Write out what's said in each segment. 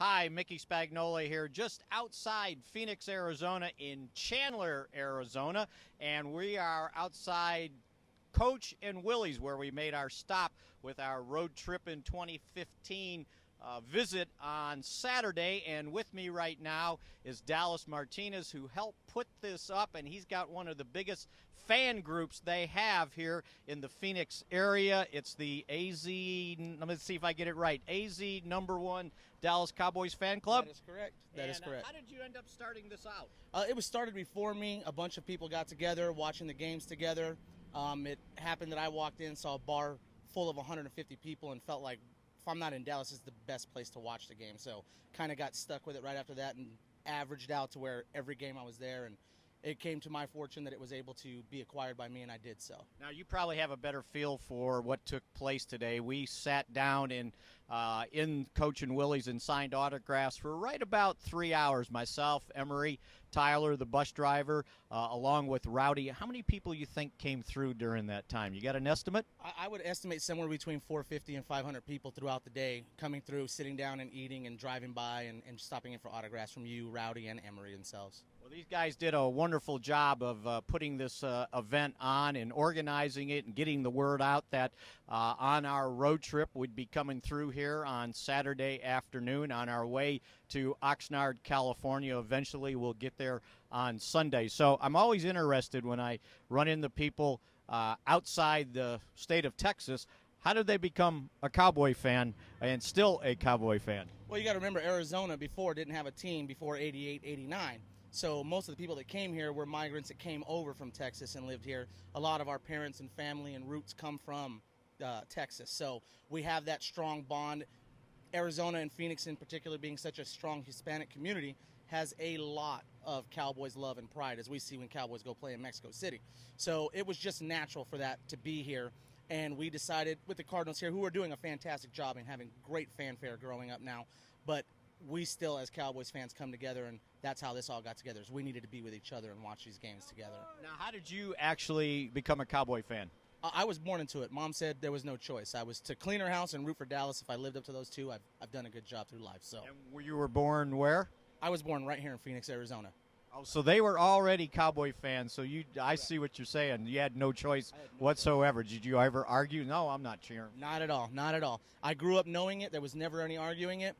Hi, Mickey Spagnola here, just outside Phoenix, Arizona, in Chandler, Arizona, and we are outside Coach and Willie's, where we made our stop with our road trip in 2015 visit on Saturday. And with me right now is Dallas Martinez, who helped put this up, and he's got one of the biggest fan groups they have here in the Phoenix area. It's the AZ, let me see if I get it right, AZ #1 Dallas Cowboys fan club. That is correct. That is correct. How did you end up starting this out? It was started before me. A bunch of people got together, watching the games together. It happened that I walked in, saw a bar full of 150 people, and felt like, if I'm not in Dallas, this is the best place to watch the game. So kind of got stuck with it right after that and averaged out to where every game I was there. And it came to my fortune that it was able to be acquired by me, and I did so. Now, you probably have a better feel for what took place today. We sat down in Coach and Willie's and signed autographs for right about 3 hours. Myself, Emery, Tyler, the bus driver, along with Rowdy. How many people you think came through during that time? You got an estimate? I would estimate somewhere between 450 and 500 people throughout the day coming through, sitting down and eating and driving by and stopping in for autographs from you, Rowdy, and Emery themselves. Well, these guys did a wonderful job of putting this event on and organizing it and getting the word out that on our road trip we'd be coming through here on Saturday afternoon on our way to Oxnard, California. Eventually we'll get there on Sunday. So I'm always interested when I run into people outside the state of Texas. How did they become a Cowboy fan and still a Cowboy fan? Well, you got to remember, Arizona before didn't have a team before 88, 89. So most of the people that came here were migrants that came over from Texas and lived here. A lot of our parents and family and roots come from Texas. So we have that strong bond. Arizona and Phoenix in particular, being such a strong Hispanic community, has a lot of Cowboys love and pride, as we see when Cowboys go play in Mexico City. So it was just natural for that to be here. And we decided with the Cardinals here, who are doing a fantastic job and having great fanfare growing up now, but we still, as Cowboys fans, come together, and that's how this all got together, is we needed to be with each other and watch these games together. Now, how did you actually become a Cowboy fan? I was born into it. Mom said there was no choice. I was to clean her house and root for Dallas. If I lived up to those two, I've done a good job through life. So. And you were born where? I was born right here in Phoenix, Arizona. Oh, so they were already Cowboy fans. So I see what you're saying. You had no choice whatsoever. Did you ever argue? No, I'm not cheering. Not at all. Not at all. I grew up knowing it. There was never any arguing it.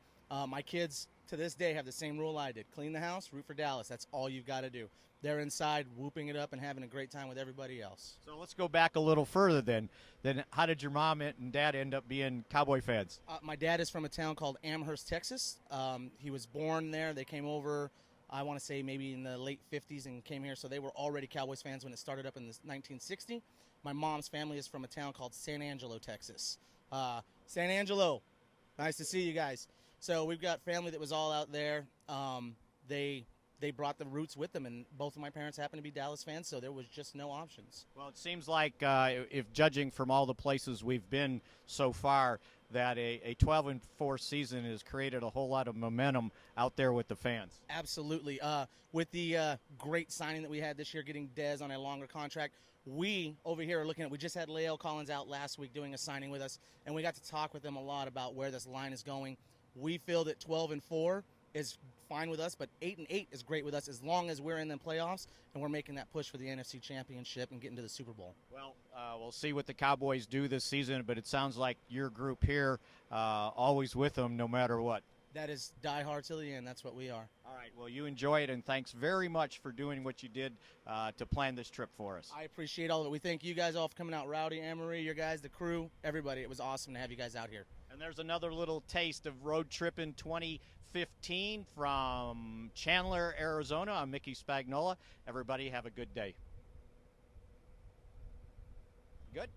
My kids to this day have the same rule I did. Clean the house, root for Dallas. That's all you've got to do. They're inside whooping it up and having a great time with everybody else. So let's go back a little further then. Then how did your mom and dad end up being Cowboy fans? My dad is from a town called Amherst, Texas. He was born there. They came over, I want to say maybe in the late 50s, and came here. So they were already Cowboys fans when it started up in 1960. My mom's family is from a town called San Angelo, Texas. San Angelo, nice to see you guys. So we've got family that was all out there. They brought the roots with them, and both of my parents happen to be Dallas fans, so there was just no options. Well, it seems like, if judging from all the places we've been so far, that a 12-4 season has created a whole lot of momentum out there with the fans. Absolutely. With the great signing that we had this year, getting Dez on a longer contract, we over here are looking at, we just had Lael Collins out last week doing a signing with us, and we got to talk with them a lot about where this line is going. We feel that 12-4 is fine with us, but 8-8 is great with us as long as we're in the playoffs and we're making that push for the NFC Championship and getting to the Super Bowl. Well, we'll see what the Cowboys do this season, but it sounds like your group here always with them no matter what. That is die hard till the end. That's what we are. All right. Well, you enjoy it, and thanks very much for doing what you did to plan this trip for us. I appreciate all of it. We thank you guys all for coming out. Rowdy, Emery, your guys, the crew, everybody. It was awesome to have you guys out here. And there's another little taste of road tripping 2015 from Chandler, Arizona. I'm Mickey Spagnola. Everybody have a good day. Good?